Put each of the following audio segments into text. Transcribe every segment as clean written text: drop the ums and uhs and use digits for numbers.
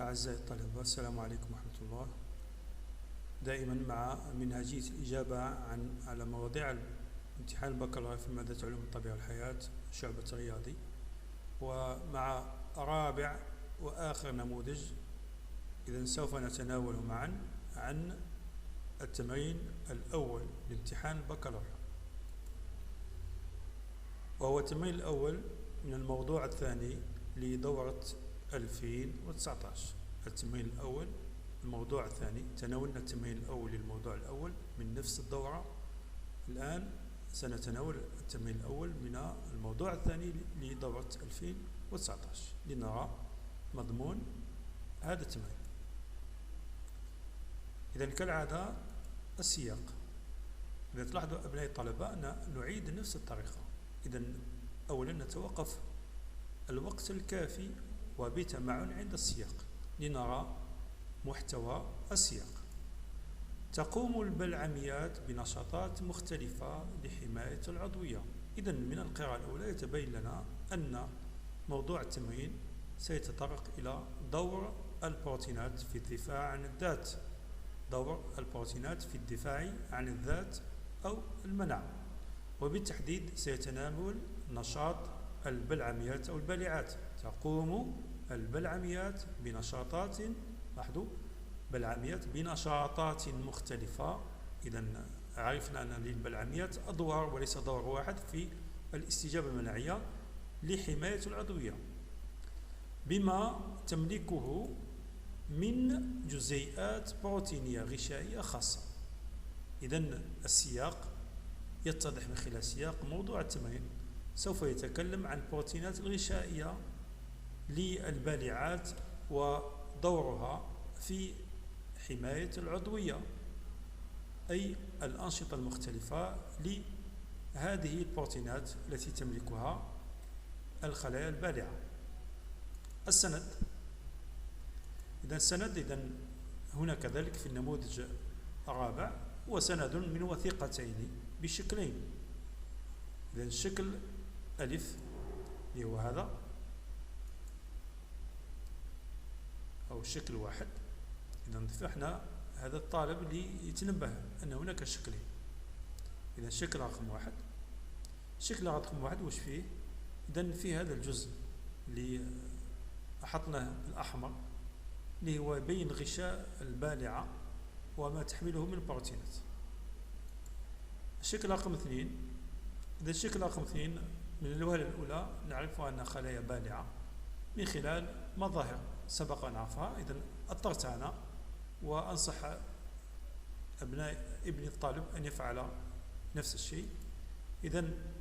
أعزائي الطلبة، السلام عليكم ورحمة الله. دائما مع منهجية الإجابة على مواضيع امتحان البكالوريا في مادة علوم الطبيعة والحياة شعبة رياضي، ومع رابع وآخر نموذج. إذن سوف نتناول معا عن التمرين الأول لامتحان البكالوريا، وهو التمرين الأول من الموضوع الثاني لدورة 2019. التمرين الأول الموضوع الثاني، تناولنا التمرين الأول للموضوع الأول من نفس الدورة. الآن سنتناول التمرين الأول من الموضوع الثاني لدورة 2019 لنرى مضمون هذا التمرين. إذن كالعادة السياق. إذا تلاحظوا أبناء الطلبة أن نعيد نفس الطريقة. إذن أولا نتوقف الوقت الكافي وبتمعن عند السياق لنرى محتوى السياق. تقوم البلعميات بنشاطات مختلفة لحماية العضوية. إذن من القراءة الأولى يتبين لنا أن موضوع التمرين سيتطرق إلى دور البروتينات في الدفاع عن الذات، دور البروتينات في الدفاع عن الذات أو المناعة، وبالتحديد سيتناول نشاط البلعميات أو البالعات. تقوم البلعميات بنشاطات، لاحظوا، بلعميات بنشاطات مختلفة. إذن عرفنا أن للبلعميات أدوار وليس دور واحد في الاستجابة المناعية لحماية العضوية، بما تملكه من جزيئات بروتينية غشائية خاصة. إذن السياق يتضح من خلال سياق موضوع التمرين. سوف يتكلم عن البروتينات الغشائية للبالعات ودورها في حماية العضوية، أي الأنشطة المختلفة لهذه البروتينات التي تملكها الخلايا البالعة. السند. إذن السند هنا كذلك في النموذج الرابع هو سند من وثيقتين بشكلين. إذن الشكل ألف اللي هو هذا، أو الشكل واحد. إذن فإحنا هذا الطالب اللي يتنبه أن هناك شكلين. إذن الشكل رقم واحد، الشكل رقم واحد وش فيه؟ إذن في هذا الجزء اللي أحطناه بالأحمر اللي هو يبين غشاء البالعة وما تحمله من بروتينات. الشكل رقم اثنين، إذا الشكل رقم اثنين من الوهلة الأولى نعرف أنها خلايا بالعة من خلال مظاهر سبق أن نعرفها. إذن أطرت أنا وأنصح ابن الطالب أن يفعل نفس الشيء. إذن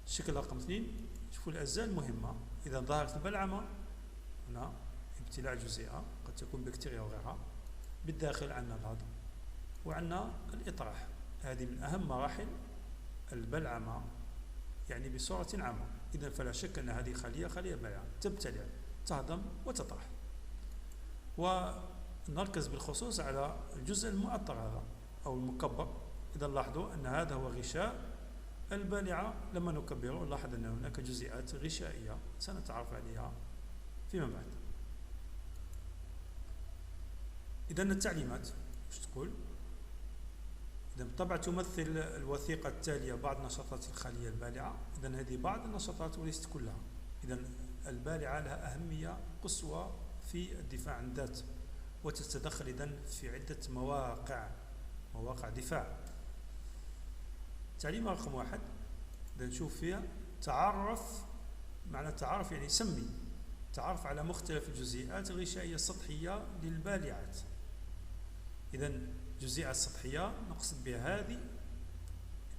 الشكل رقم اثنين، شوفوا الأجزاء المهمة. إذا ظهرت البلعمة هنا ابتلاع جزيئة قد تكون بكتيريا وغيرها، بالداخل عندنا الهضم وعندنا الإطراح. هذه من أهم مراحل البلعمة يعني بصورة عامة. إذن فلا شك أن هذه خلية بالعة تبتلع، تهضم وتطرح. ونركز بالخصوص على الجزء المؤطر هذا أو المكبر. إذا لاحظوا أن هذا هو غشاء البالعة. لما نكبره نلاحظ أن هناك جزيئات غشائية سنتعرف عليها فيما بعد. إذا التعليمات وش تقول؟ إذا بالطبع تمثل الوثيقة التالية بعض نشاطات الخلية البالعة. إذا هذه بعض النشاطات وليست كلها. إذا البالعة لها أهمية قصوى في الدفاع عن الذات، وتتدخل إذن في عدة مواقع دفاع. تعليم رقم واحد، إذا نشوف فيها تعرف. معنى تعرف يعني سمي، تعرف على مختلف الجزيئات الغشائية السطحية للبالعات. إذن الجزيئة السطحية نقصد بها هذه.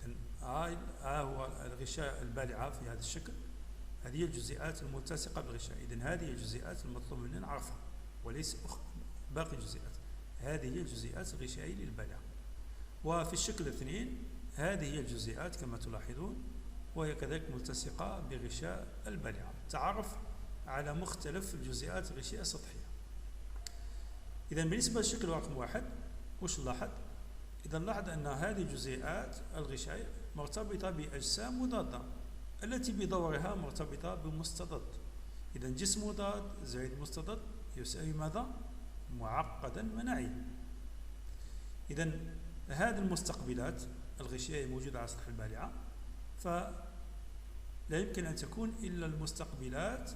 إذن هو الغشاء البالعة في هذا الشكل. هذه الجزيئات الملتصقة بالغشاء. إذن هذه الجزيئات المطلوب مننا نعرفها وليس باقي الجزيئات. هذه هي الجزيئات الغشائية للبالعة. وفي الشكل اثنين هذه هي الجزيئات كما تلاحظون، وهي كذلك ملتصقة بغشاء البالعة. تعرف على مختلف الجزيئات الغشائية السطحية. إذا بالنسبة للشكل رقم واحد وش نلاحظ؟ إذا نلاحظ أن هذه الجزيئات الغشائية مرتبطة بأجسام مضادة التي بدورها مرتبطة بمستضد. إذا جسم مضاد زائد مستضد يساوي ماذا؟ معقدا مناعيا. إذا هذه المستقبلات الغشائية الموجودة على سطح البالعة فلا يمكن أن تكون إلا المستقبلات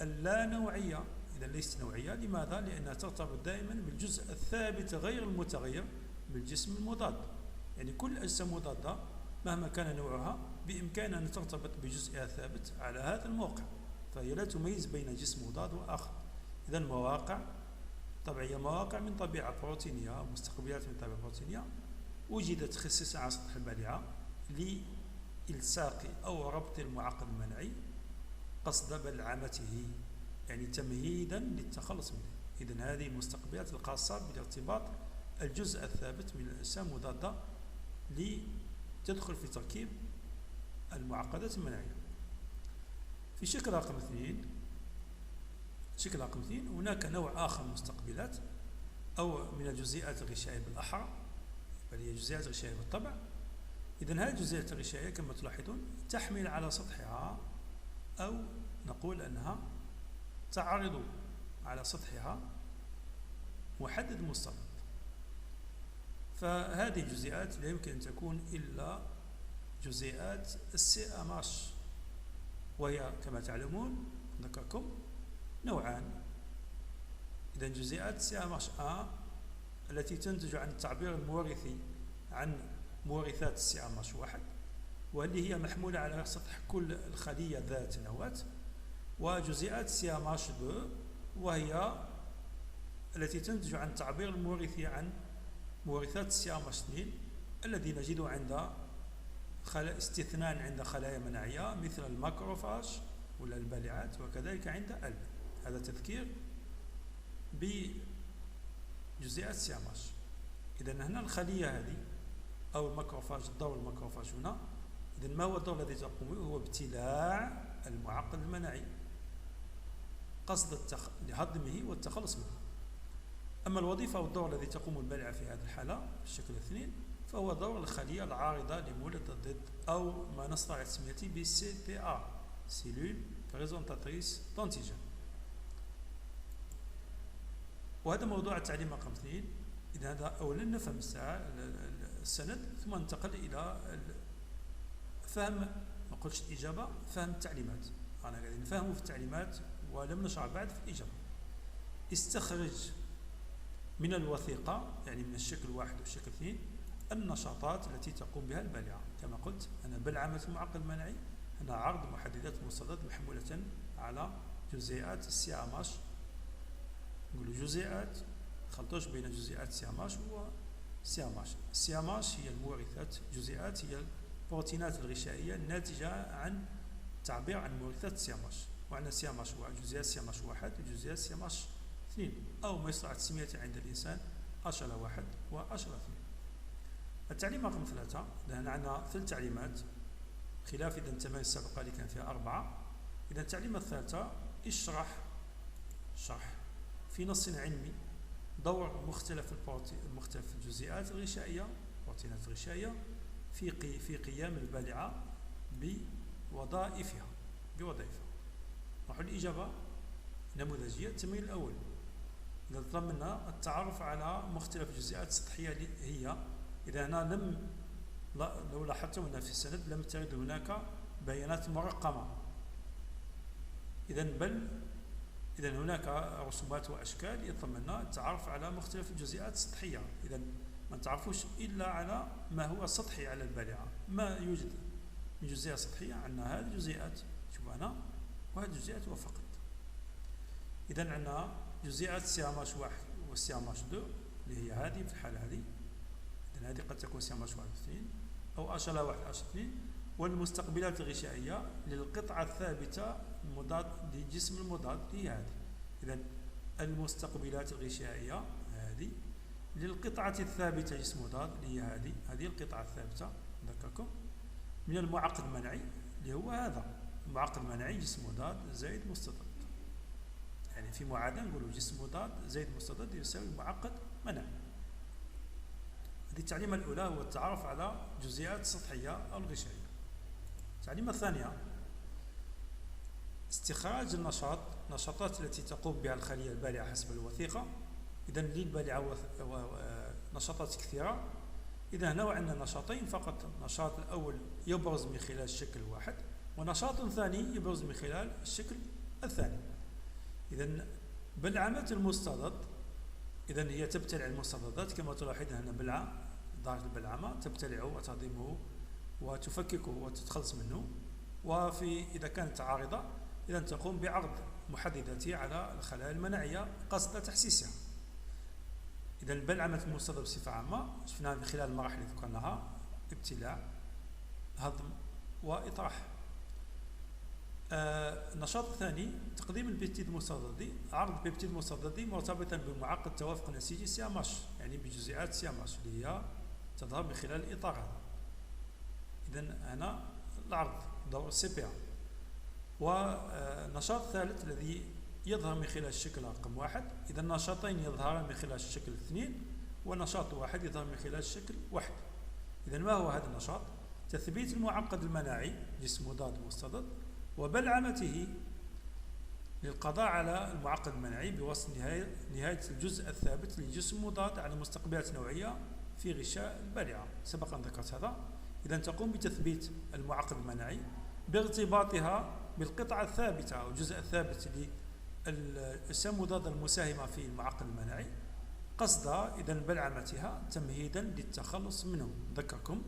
اللا نوعية. إذا ليست نوعية، لماذا؟ لأنها ترتبط دائما بالجزء الثابت غير المتغير بالجسم المضاد. يعني كل الأجسام المضادة مهما كان نوعها بإمكانها أن ترتبط بجزئها ثابت على هذا الموقع، فهي لا تميز بين جسم مضاد وآخر. إذا مواقع طبيعية، مواقع من طبيعة بروتينية، مستقبلات من طبيعة بروتينية وجدت خصيصا على سطح البالعة لإلصاق أو ربط المعقد المناعي قصد بلعمته، يعني تمهيدا للتخلص منه. إذا هذه المستقبلات الخاصة بارتباط الجزء الثابت من الأجسام المضادة لتدخل في تركيب المعقدات المناعية. في شكل رقم 2 هناك نوع آخر من المستقبلات أو من الجزيئات الغشائية بالأحرى، بل هي جزيئات غشائية بالطبع. إذا هذه الجزيئات الغشائية كما تلاحظون تحمل على سطحها أو نقول أنها تعرض على سطحها محدد مستطيل. فهذه الجزيئات لا يمكن أن تكون إلا جزيئات CMH، وهي كما تعلمون ذكركم نوعان. إذا جزيئات CMH التي تنتج عن التعبير المورثي عن مورثات CMH1، واللي هي محمولة على سطح كل الخلية ذات النواة، وجزيئات CMH2 وهي التي تنتج عن التعبير المورثي عن مورثات CMH2 الذي نجده عند استثناء عند خلايا مناعية مثل الماكروفاج ولا البالعات، وكذلك عند الب. هذا تذكير بجزيئات CMH. إذا هنا الخلية هذه أو الماكروفاج، الدور الماكروفاج هنا، إذا ما هو الدور الذي تقوم به؟ هو ابتلاع المعقد المناعي قصد لهضمه والتخلص منه. أما الوظيفة والدور الذي تقوم البالعة في هذه الحالة في الشكل 2 فهو دور الخلية العارضة لمولد الضد، أو ما نستطيع تسميته ب CPA سيلول بريزونتاتريس دانتيجين. وهذا موضوع التعليم رقم 2. إذا هذا أولا نفهم السند، ثم ننتقل إلى فهم، ما قلتش الإجابة، فهم التعليمات. أنا قاعدين نفهمه في التعليمات ولم نشرع بعد في الإجابة. استخرج من الوثيقة، يعني من الشكل 1 والشكل 2، النشاطات التي تقوم بها البالعة. كما قلت أنا بلعمة المعقد المناعي، أنا عرض محددات المستضد محمولة على جزيئات CMH. نقول جزيئات، خلطوش بين جزيئات CMH و CMH. CMH هي المورثات، جزيئات هي البروتينات الغشائية الناتجة عن تعبير عن مورثات CMH. وعندنا CMH1، جزيئات CMH1 وجزيئات CMH2، أو ما يصلح تسميته عند الإنسان HLA1 و HLA2. التعليم رقم 3، لأن عندنا 3 تعليمات خلاف إذا التمارين السابقة اللي كان فيها 4. إذا التعليمة الثالثة شرح في نص علمي دور مختلف الجزيئات الغشائية، البروتينات الغشائية في قيام البالعة بوظائفها. نروح الإجابة نموذجية. التمرين الأول إذا تضمن التعرف على مختلف الجزيئات السطحية هي، إذا هنا لو لاحظتم أن في السند لم ترد هناك بيانات مرقمة، إذا هناك رسومات وأشكال يتضمن التعرف على مختلف الجزيئات السطحية. إذا ما نتعرفوش إلا على ما هو سطحي على البالعة. ما يوجد من جزيئة سطحية عندنا هذه الجزيئات، شوف هنا، وهذه الجزيئات وفقط. إذا عندنا جزيئات CMH1 و CMH2 اللي هي هذه في الحالة هذه. إذا هذه قد تكون CMH1 أو HLA1 H2، والمستقبلات الغشائية للقطعة الثابتة المضاد للجسم المضاد هي هذه. إذا المستقبلات الغشائية هذه للقطعة الثابتة جسم مضاد اللي هي هذه القطعة الثابتة نذكركم من المعقد المناعي اللي هو هذا المعقد المناعي جسم مضاد زائد مستضد. يعني في معادلة نقولوا جسم مضاد زائد مستضد يساوي معقد مناعي. هذه التعليمة الأولى هو التعرف على جزيئات السطحية أو الغشائية. التعليمة الثانية استخراج النشاطات التي تقوم بها الخلية البالعة حسب الوثيقة إذا للبالعة نشاطات كثيرة. إذا هنا عندنا نشاطين فقط. النشاط الأول يبرز من خلال الشكل الواحد، ونشاط ثاني يبرز من خلال الشكل الثاني. إذا بلعمة المستضد، إذا هي تبتلع المستضدات كما تلاحظ هنا بلعة، ظاهرة البلعمة تبتلعه وتهضمه وتفككه وتتخلص منه. إذا كانت عارضة إذا تقوم بعرض محدداتها على الخلايا المناعية قصد تحسيسها. إذا البلعمة المستضد بصفة عامة شفناها من خلال المراحل اللي ذكرناها: ابتلاع، هضم، وإطراح. النشاط الثاني تقديم البيبتيد المستضدي. عرض البيبتيد المستضدي مرتبطا بمعقد التوافق النسيجي سياماش، يعني بجزيئات سياماش اللي هي تظهر من خلال الإطار هذا. إذا هنا العرض دور CPA. والنشاط الثالث الذي يظهر من خلال الشكل رقم 1. إذا النشاطين يظهران من خلال الشكل 2، ونشاط واحد يظهر من خلال الشكل 1. إذا ما هو هذا النشاط؟ تثبيت المعقد المناعي جسم مضاد مستضد وبلعمته للقضاء على المعقد المناعي بوصف نهاية الجزء الثابت للجسم مضاد على مستقبلات نوعية في غشاء البالعة. سبق أن ذكرت هذا. إذا تقوم بتثبيت المعقد المناعي بارتباطها بالقطعة الثابتة أو الجزء الثابت للأجسام المضادة المساهمة في المعقد المناعي قصد إذا بلعمتها تمهيدا للتخلص منه. ذكركم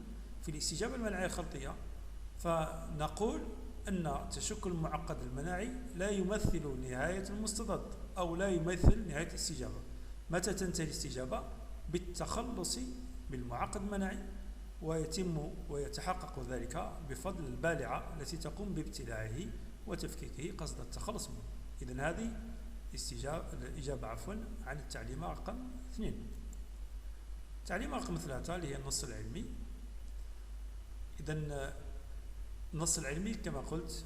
في الاستجابة المناعية الخلطية فنقول أن تشكل المعقد المناعي لا يمثل نهاية المستضد أو لا يمثل نهاية الاستجابة. متى تنتهي الاستجابة؟ بالتخلص بالمعقد المناعي، ويتم ويتحقق ذلك بفضل البالعة التي تقوم بابتلاعه وتفكيكه قصد التخلص منه. إذن هذه الإجابة عن التعليمة رقم 2. التعليمة رقم 3 اللي هي النص العلمي. إذن النص العلمي كما قلت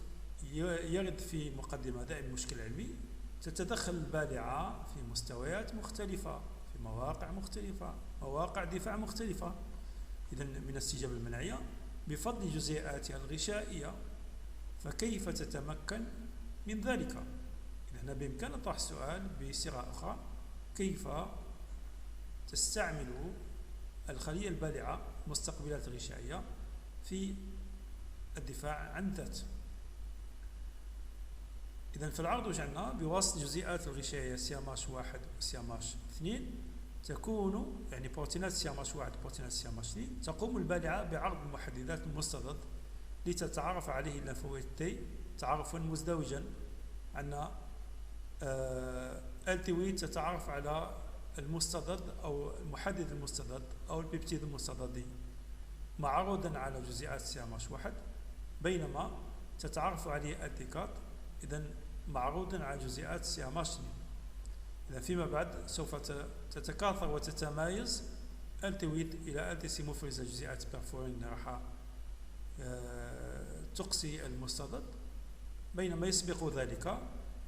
يرد في مقدمة دائما مشكل علمي. تتدخل البالعة في مستويات مختلفة، في مواقع مختلفة، مواقع دفاع مختلفة. إذن من الاستجابة المناعية بفضل جزيئاتها الغشائية، فكيف تتمكن من ذلك؟ إذن بإمكان طرح السؤال بصيغة أخرى: كيف تستعمل الخلية البالعة مستقبلات غشائية في الدفاع عن الذات؟ إذن في العرض وجعلنا بواسطة جزيئات الغشائية سياماش 1 وسياماش 2 تكون يعني بروتينات سياماش 1 وبروتينات سياماش 2 تقوم البالعة بعرض محددات المستضد لتتعرف عليه الليمفويد تي تعرفا مزدوجا. عندنا التويت تتعرف على المستضد أو المحدد المستضد أو البيبتيد المستضدي معروضا على جزيئات سياماش 1، بينما تتعرف عليه التيكات إذن معروضا على جزيئات سياماش 2. إذا فيما بعد سوف تتكاثر وتتمايز التويت إلى التسي مفرزة جزيئات بيرفورين راح تقصي المستضد، بينما يسبق ذلك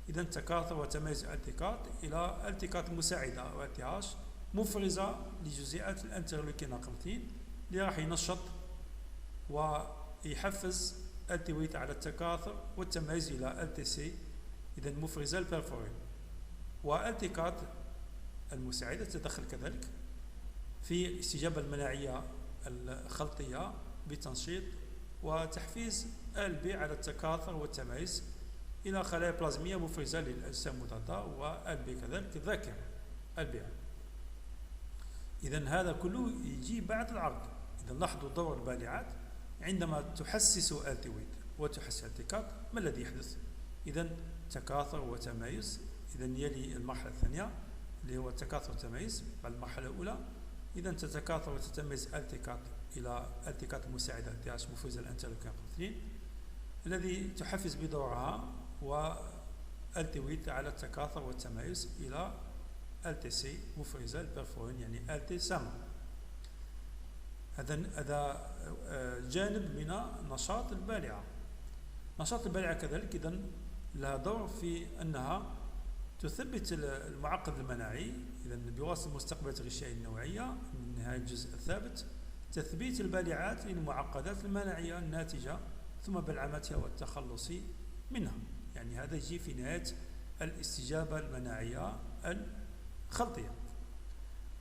إذا تكاثر وتميز التيكات إلى التيكات مساعدة أو التهاش مفرزة لجزيئات الانترلوكين رقم 2 اللي راح ينشط ويحفز التويت على التكاثر والتميز إلى التسي إذا مفرزة البيرفورين. والتيكات المساعدة تدخل كذلك في الاستجابة المناعية الخلطية بتنشيط وتحفيز البي على التكاثر والتميز إلى خلايا بلازمية مفرزة للأجسام المضادة، والبي كذلك ذاكرة البي. إذن هذا كله يجي بعد العرض. إذا لاحظوا دور البالعات عندما تحسس التويت وتحسس التيكات ما الذي يحدث؟ إذن تكاثر وتميز. إذن يلي المرحلة الثانية اللي هو التكاثر والتميز بعد المرحلة الأولى. إذن تتكاثر وتتميز التيكات إلى التيكات المساعدة التي مفرزة الانترلوكين 2 الذي تحفز بدورها والتويت على التكاثر والتميز إلى التسي مفرزة البيرفورين يعني التي سام. هذا جانب من نشاط البالعة. نشاط البالعة كذلك إذن لها دور في أنها تثبت المعقد المناعي إذن بواسطة مستقبلات الغشائية النوعية من نهاية الجزء الثابت، تثبيت البالعات للمعقدات المناعية الناتجة ثم بلعمتها والتخلص منها. يعني هذا يجي في نهاية الاستجابة المناعية الخلطية.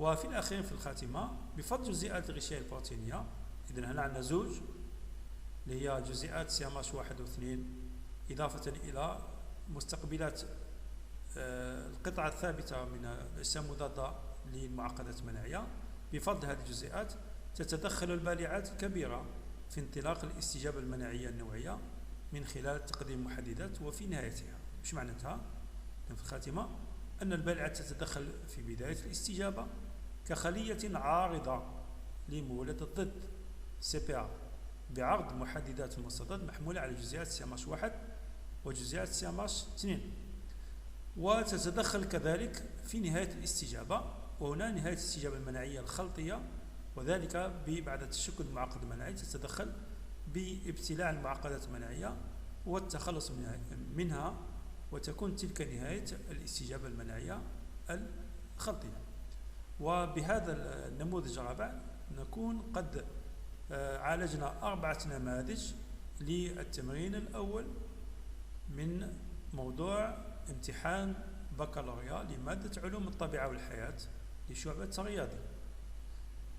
وفي الأخير في الخاتمة بفضل جزيئات الغشاء البروتينية. إذن هنا عندنا زوج اللي هي جزيئات سياماش 1 و 2، إضافة إلى مستقبلات القطعة الثابتة من الأجسام المضادة للمعقدات المناعية. بفضل هذه الجزيئات تتدخل البالعات الكبيرة في انطلاق الاستجابة المناعية النوعية من خلال تقديم محددات وفي نهايتها. مش معناتها في الخاتمة أن البالعات تتدخل في بداية الاستجابة كخلية عارضة لمولد الضد CPA بعرض محددات المستضد محمولة على جزيئات سياماش 1 وجزيئات سياماش 2، وتتدخل كذلك في نهاية الاستجابة. وهنا نهاية الاستجابة المناعية الخلطية، وذلك بعد تشكل المعقد المناعي تتدخل بابتلاع المعقدات المناعية والتخلص منها، وتكون تلك نهاية الاستجابة المناعية الخلطية. وبهذا النموذج الرابع نكون قد عالجنا 4 نماذج للتمرين الأول من موضوع امتحان بكالوريا لمادة علوم الطبيعة والحياة لشعبة الرياضي.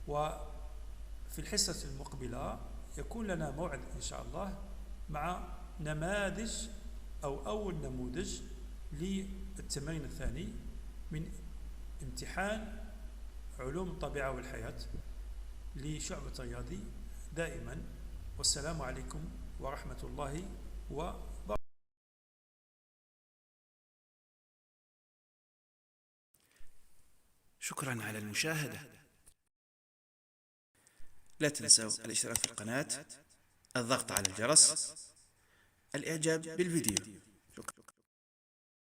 وفي الحصة المقبلة يكون لنا موعد إن شاء الله مع نماذج أو أول نموذج للتمرين الثاني من امتحان علوم الطبيعة والحياة لشعبة الرياضي دائما. والسلام عليكم ورحمة الله وبركاته. شكرا على المشاهدة. لا تنسوا الاشتراك في القناة، الضغط على الجرس، الإعجاب بالفيديو.